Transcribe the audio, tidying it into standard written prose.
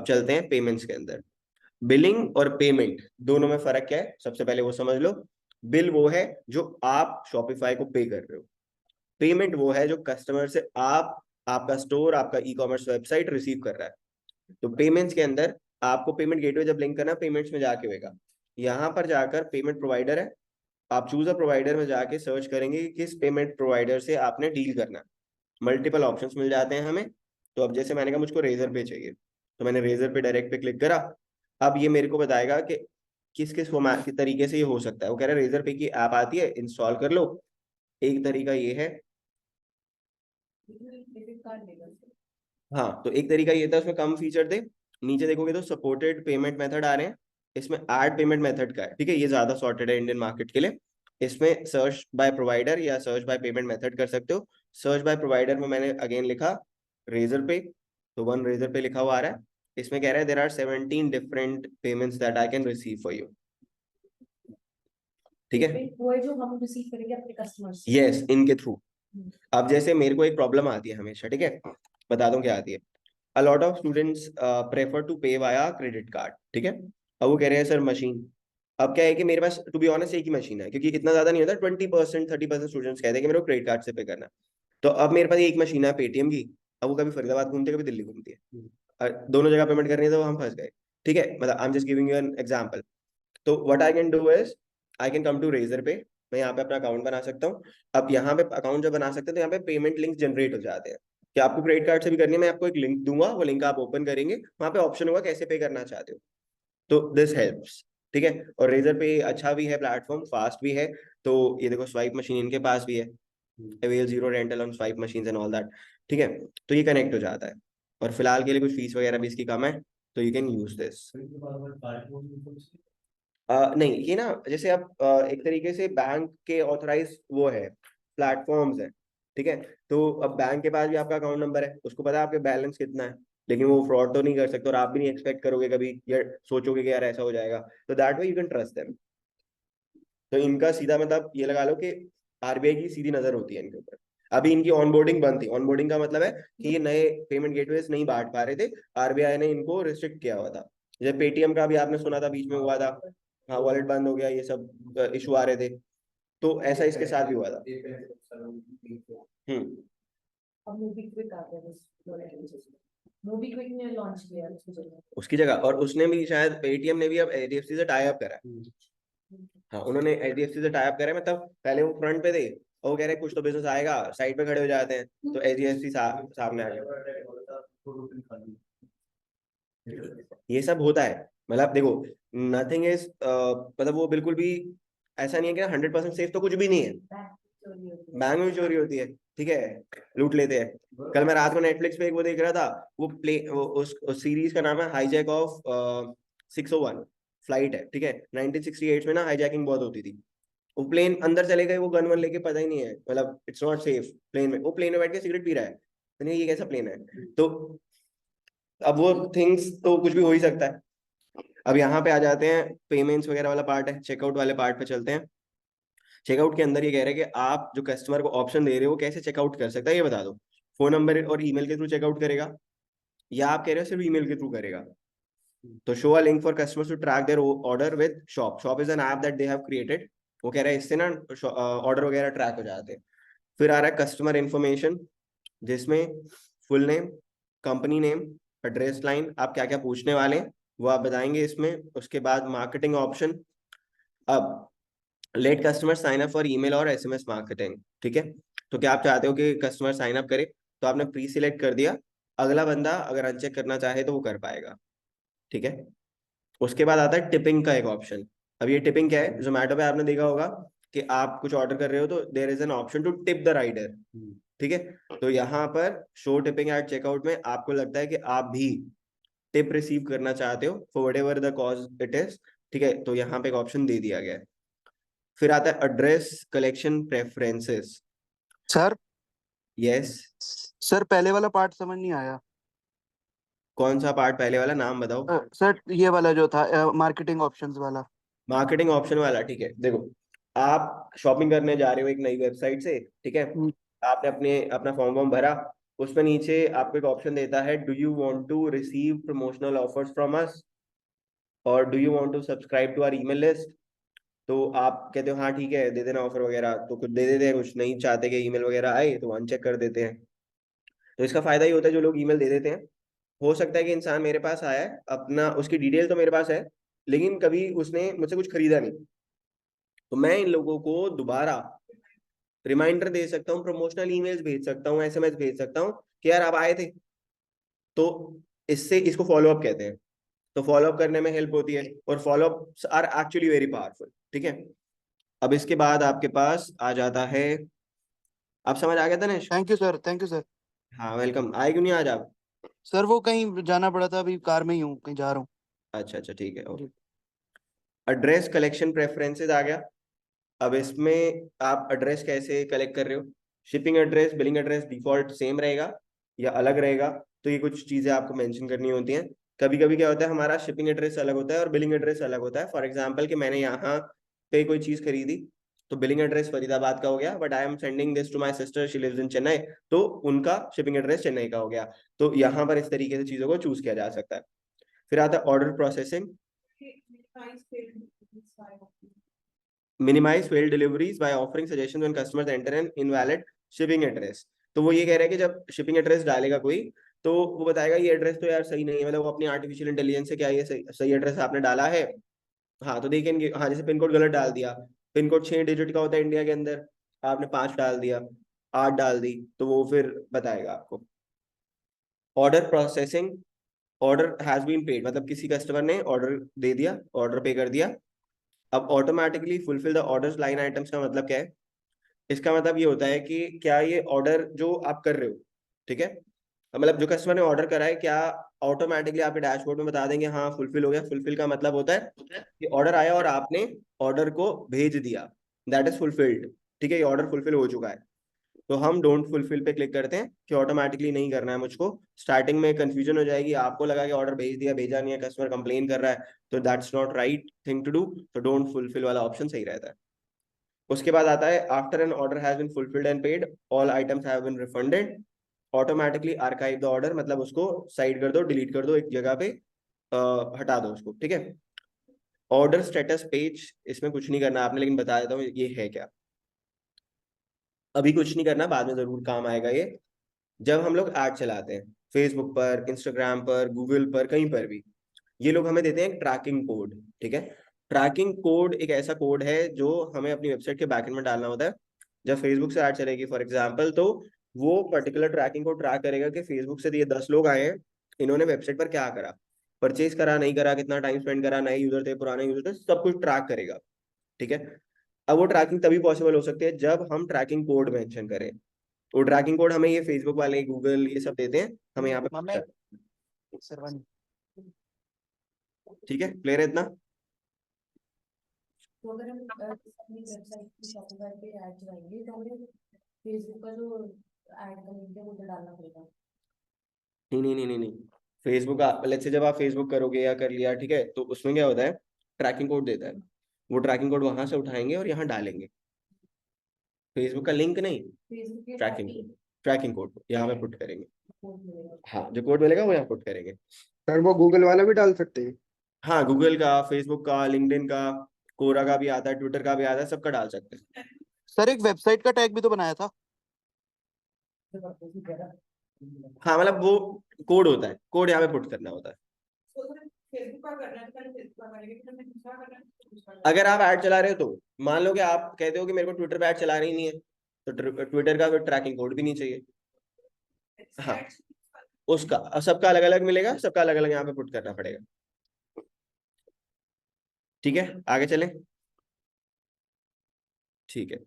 चलते हैं पेमेंट्स के अंदर। बिलिंग और पेमेंट दोनों में फर्क क्या है, सबसे पहले वो समझ लो। बिल वो है जो आप शॉपिफाई को पे कर रहे हो। पेमेंट वो है जो कस्टमर से आपका स्टोर, आपका ई कॉमर्स वेबसाइट रिसीव कर रहा है। तो पेमेंट्स के अंदर आपको पेमेंट गेटवे जब लिंक करना, पेमेंट्स में जाके होगा। यहाँ पर जाकर पेमेंट प्रोवाइडर है, आप चूज अ प्रोवाइडर में जाके सर्च करेंगे कि किस पेमेंट प्रोवाइडर से आपने डील करना है। मल्टीपल ऑप्शंस मिल जाते हैं हमें। तो अब जैसे मैंने कहा मुझको रेजर पे चाहिए, तो मैंने रेजर पे डायरेक्ट पे क्लिक करा। अब ये मेरे को बताएगा कि किस किस फॉर्मेट के तरीके से ये हो सकता है। वो कह रहा है रेजर पे की ऐप आती है, इंस्टॉल कर लो। एक तरीका ये है, हाँ, तो एक तरीका ये था, उसमें कम फीचर थे। नीचे देखोगे तो सपोर्टेड पेमेंट मेथड आ रहे हैं। इसमें ऐड पेमेंट मेथड का है, ठीक है, ये ज्यादा सॉर्टेड है इंडियन मार्केट के लिए। इसमें सर्च बाय प्रोवाइडर या सर्च बाय पेमेंट मेथड कर सकते हो। सर्च बाय प्रोवाइडर में मैंने अगेन लिखा रेजर पे, तो वन रेजर पे लिखा हुआ आ रहा है। इसमें कह रहा है there are 17 different payments that I can receive for you. ठीक है, वो है जो हम रिसीव करेंगे अपने कस्टमर्स से। यस, इनके थ्रू। अब जैसे मेरे को एक प्रॉब्लम आती है हमेशा, ठीक है, बता दूं क्या आती है। A lot of students prefer to pay via credit card, ठीक है। अब वो कह रहे हैं सर मशीन। अब क्या है कि मेरे पास टू बी ऑनेस्ट एक ही मशीन है, क्योंकि इतना ज्यादा नहीं होता, 20% 30% स्टूडेंट्स कहते हैं कि मेरे को क्रेडिट कार्ड से पे करना है। तो अब मेरे पास एक मशीन है पेटीएम की। अब वो कभी फरीदाबाद घूमती है, कभी दिल्ली घूमती है, दोनों जगह पेमेंट करनी है, तो हम फंस गए। ठीक है, मतलब I am just giving you an example. तो what I can do is I can come to Razorpay. मैं यहाँ पे अपना अकाउंट बना सकता हूँ। अब यहाँ पे अकाउंट जब बना सकते हैं तो यहाँ पे पेमेंट लिंक जनरेट हो जाते हैं कि आपको क्रेडिट कार्ड से भी करनी है। मैं आपको एक लिंक दूंगा, वो लिंक आप ओपन करेंगे, वहाँ पे ऑप्शन होगा कैसे पे करना चाहते हो। तो दिस हेल्प्स, ठीक है। और रेजर पे अच्छा भी है प्लेटफॉर्म, फास्ट भी है। तो ये देखो स्वाइप मशीन इनके पास भी है, avail zero rental on swipe machine and all that. ठीक है, तो ये कनेक्ट हो जाता है। और फिलहाल के लिए कुछ फीस वगैरह भी इसकी कम है, तो यू कैन यूज दिस। नहीं, ये ना जैसे आप एक तरीके से बैंक के ऑथराइज वो है, प्लेटफॉर्म्स है, ठीक है। तो अब बैंक के पास भी आपका अकाउंट नंबर है, उसको पता है आपके बैलेंस कितना है, लेकिन वो फ्रॉड तो नहीं कर सकते, और आप भी नहीं एक्सपेक्ट करोगे कभी या सोचोगे कि यार ऐसा हो जाएगा। तो that way you can trust them. तो इनका सीधा मतलब ये लगा लो कि आरबीआई की सीधी नजर होती है इनके ऊपर। अभी इनकी ऑनबोर्डिंग बंद थी। ऑनबोर्डिंग का मतलब है कि ये नए पेमेंट गेटवेज नहीं बांट पा रहे थे, आरबीआई ने इनको रिस्ट्रिक्ट किया हुआ था। जैसे पेटीएम का भी आपने सुना था बीच में हुआ था, हाँ, वॉलेट बंद हो गया, ये सब इशू आ रहे थे। तो ऐसा इसके साथ भी हुआ था। हम्म। अब मोबीक्विक आ गया, मोबीक्विक ने लॉन्च किया उसकी जगह, और उसने भी शायद पेटीएम ने भी अब एचडीएफसी से टाई अप करा है। हाँ, उन्होंने एचडीएफसी से टाई अप करा है। मतलब पहले वो फ्रंट पे थे, और वो कह रहे हैं कुछ तो बिजनेस आएगा, साइड पे खड़े हो जाते हैं, तो एचडीएफसी सामने आ गया। ये सब होता है, मतलब देखो, नथिंग इज मतलब वो बिल्कुल भी ऐसा नहीं है कि 100% सेफ तो कुछ भी नहीं है। बैंक में भी चोरी होती है, ठीक है, लूट लेते हैं। कल मैं रात को नेटफ्लिक्स पे एक वो देख रहा था, वो उस सीरीज का नाम है हाईजैक ऑफ 601 फ्लाइट है, ठीक है। 1968 में ना हाईजैकिंग बहुत होती थी। वो प्लेन अंदर चले गए, वो गन वन लेके, पता ही नहीं है, मतलब इट्स नॉट सेफ प्लेन में। वो प्लेन में बैठ के सिगरेट पी रहा है, तो नहीं ये कैसा प्लेन है। तो अब वो थिंग्स तो कुछ भी हो ही सकता है। अब यहाँ पे आ जाते हैं, पेमेंट्स वगैरह वाला पार्ट है, चेकआउट वाले पार्ट पे चलते हैं। चेकआउट के अंदर ये कह रहे हैं कि आप जो कस्टमर को ऑप्शन दे रहे हो कैसे चेकआउट कर सकता है, ये बता दो। फोन नंबर और ईमेल के थ्रू चेकआउट करेगा, या आप कह रहे हो सिर्फ ईमेल के थ्रू करेगा। तो show a link for customers to track their order with shop. Shop is an app that they have created. वो कह रहा है इससे ना ऑर्डर वगैरह ट्रैक हो जाते हैं। फिर आ रहा है कस्टमर इंफॉर्मेशन, जिसमें full name, company name, address line, आप क्या क्या पूछने वाले हैं वो आप बताएंगे इसमें। उसके बाद मार्केटिंग ऑप्शन। अब let customer sign up for email और एसएमएस मार्केटिंग, ठीक है। तो क्या आप चाहते हो कि कस्टमर साइन अप करे, तो आपने प्री सिलेक्ट कर दिया, अगला बंदा अगर अनचेक करना चाहे तो वो कर पाएगा, ठीक है। उसके बाद आता है टिपिंग का एक ऑप्शन। अब ये टिपिंग क्या है, जोमेटो पे आपने देखा होगा कि आप कुछ ऑर्डर कर रहे हो तो there is an option to tip the rider, ठीक है। तो यहाँ पर शो टिपिंग एट चेकआउट में आपको लगता है कि आप भी टिप रिसीव करना चाहते हो for what ever the cause it is, ठीक है, तो यहाँ पे एक ऑप्शन दे दिया गया है। फिर आता है address collection preferences. Sir yes. Sir पहले वाला पार्ट समझ नहीं आया। कौन सा पार्ट, पहले वाला नाम बताओ। सर ये वाला जो था मार्केटिंग ऑप्शंस वाला। मार्केटिंग ऑप्शन वाला, ठीक है। देखो, आप शॉपिंग करने जा रहे हो एक नई वेबसाइट से, ठीक है। आपने अपना फॉर्म वॉर्म भरा, उसमें नीचे आपको एक ऑप्शन देता है, do you want to receive promotional offers from us और do you want to subscribe to our email list. तो आप कहते हो हाँ ठीक है दे देना ऑफर वगैरह, तो कुछ दे देते हैं, कुछ नहीं चाहते कि ईमेल वगैरह आए तो अनचेक कर देते हैं। तो इसका फायदा ये होता है जो लोग ईमेल दे देते हैं, हो सकता है कि इंसान मेरे पास आया है, अपना उसकी डिटेल तो मेरे पास है, लेकिन कभी उसने मुझसे कुछ खरीदा नहीं, तो मैं इन लोगों को दोबारा रिमाइंडर दे सकता हूँ, प्रमोशनल ईमेल्स भेज सकता हूँ, एसएमएस भेज सकता हूँ कि यार आप आए थे। तो इससे इसको फॉलो अप कहते हैं। तो फॉलो अप करने में हेल्प होती है, और follow up are actually very powerful. ठीक है, अब इसके बाद आपके पास आ जाता है, आप समझ आ गया Dinesh? Thank you sir, thank you sir. हाँ वेलकम। आए क्यों नहीं आज आप? सर वो कहीं जाना पड़ा था, अभी कार में ही हूँ, कहीं जा रहा हूँ। अच्छा अच्छा ठीक है। जी। एड्रेस कलेक्शन प्रेफरेंसेस आ गया। अब इसमें आप एड्रेस कैसे कलेक्ट कर रहे हो, shipping address, billing address default same रहेगा या अलग रहेगा, तो ये कुछ चीजें आपको मेंशन करनी होती हैं। कभी कभी क्या होता है, हमारा शिपिंग एड्रेस अलग होता है और बिलिंग एड्रेस अलग होता है। फॉर एग्जांपल कि मैंने यहाँ पे कोई चीज खरीदी, तो बिलिंग एड्रेस फरीदाबाद का हो गया, but I am sending this to my sister, she lives in Chennai, तो उनका शिपिंग एड्रेस चेन्नई का हो गया। तो यहाँ पर इस तरीके से चीजों को चूज किया जा सकता है। फिर आता है order processing. Minimise failed deliveries by offering suggestion when customers enter an invalid shipping address. तो वो ये कह रहा है कि जब शिपिंग एड्रेस डालेगा कोई, तो वो बताएगा ये एड्रेस तो यार सही नहीं है, मतलब वो अपनी आर्टिफिशियल इंटेलिजेंस से क्या ये सही एड्रेस आपने डाला है। हाँ तो देखेंगे, हाँ जैसे पिन कोड गलत डाल दिया, पिन कोड 6 डिजिट का होता है इंडिया के अंदर, आपने 5 डाल दिया, 8 डाल दी, तो वो फिर बताएगा आपको। Order processing, order has been paid, मतलब किसी कस्टमर ने ऑर्डर दे दिया, ऑर्डर पे कर दिया। अब automatically fulfil the orders line items का मतलब क्या है? इसका मतलब ये होता है कि क्या ये ऑर्डर जो आप कर रहे हो, ठीक है, मतलब जो कस्टमर ने ऑर्डर करा है, क्या ऑटोमेटिकली आपके डैशबोर्ड में बता देंगे हाँ फुलफिल हो गया। फुलफिल का मतलब होता है कि ऑर्डर आया और आपने ऑर्डर को भेज दिया, दैट इज फुलफिल्ड। ठीक है, ये ऑर्डर फुलफिल हो चुका है। तो हम डोंट फुलफिल पे क्लिक करते हैं कि ऑटोमेटिकली नहीं करना है मुझको। स्टार्टिंग में कंफ्यूजन हो जाएगी, आपको लगा कि ऑर्डर भेज दिया, भेजा नहीं है, कस्टमर कंप्लेन कर रहा है, तो that's not right thing to do. तो डोंट फुलफिल वाला ऑप्शन सही रहता है। उसके बाद आता है after an order has been fulfilled and paid all items have been refunded, automatically archive the order, मतलब उसको साइड कर दो, डिलीट कर दो एक जगह पे, हटा दो उसको। ठीक है, ऑर्डर स्टेटस पेज, इसमें कुछ नहीं करना आपने, लेकिन बता देता हूँ ये है क्या। अभी कुछ नहीं करना, बाद में जरूर काम आएगा ये। जब हम लोग ऐड चलाते हैं फेसबुक पर, इंस्टाग्राम पर, गूगल पर, कहीं पर भी, ये लोग हमें देते हैं एक ट्रैकिंग कोड। ठीक है, ट्रैकिंग कोड एक ऐसा कोड है जो हमें अपनी वेबसाइट के बैकएंड में डालना होता है। जब फेसबुक से ऐड चलेगी फॉर एग्जांपल, तो वो पर्टिकुलर ट्रैकिंग को ट्रैक करेगा कि फेसबुक से ये 10 लोग आए हैं, इन्होंने वेबसाइट पर क्या करा, परचेज करा नहीं करा, कितना टाइम स्पेंड करा, नए यूजर थे पुराने यूजर थे, सब कुछ ट्रैक करेगा। ठीक है, अब वो ट्रैकिंग तभी पॉसिबल हो सकती है जब हम ट्रैकिंग कोड मेंशन करें। वो ट्रैकिंग कोड हमें ये फेसबुक वाले, गूगल, ये सब देते हैं, हमें यहाँ मम्मी पे। सरवानी। ठीक है, क्लियर है इतना? तो अगर हम अपनी वेबसाइट की शॉपिफाई पे ऐड चलाएंगे तो हमें फेसबुक का जो ऐड का लिंक है वो तो डालना पड़ेगा। नहीं नहीं नहीं नहीं नहीं, फेसबुक आप लेट्स से जब आप फेसबुक करोगे या कर लिया, ठीक है, तो उसमें क्या होता है, ट्रैकिंग कोड देता है, वो ट्रैकिंग कोड वहां से उठाएंगे और यहाँ डालेंगे। फेसबुक का लिंक नहीं, फेसबुक के tracking tracking code, tracking code यहाँ पे पुट करेंगे। कोड मिलेगा। हाँ, जो कोड मिलेगा वो यहाँ पुट करेंगे। सर वो गूगल वाला भी डाल सकते हैं? हाँ, गूगल का, फेसबुक का, लिंक्डइन का, कोरा का भी आता है, ट्विटर का भी आता है, सबका डाल सकते हैं। सर एक वेबसाइट का टैग भी तो बनाया था। हाँ मतलब वो कोड होता है, कोड यहाँ पे पुट करना होता है। फेसबुक का करना है तो पहले फेसबुक का करेंगे, फिर हमें दूसरा करना है तो दूसरा अगर आप ऐड चला रहे हो, तो मान लो कि आप कहते हो कि मेरे को ट्विटर पे ऐड चलाना ही नहीं है, तो ट्विटर का फिर ट्रैकिंग कोड भी नहीं चाहिए। हाँ, उसका सबका अलग अलग मिलेगा, सबका अलग अलग यहाँ पे पुट करना पड़ेगा। ठीक है, आगे चलें। ठीक है,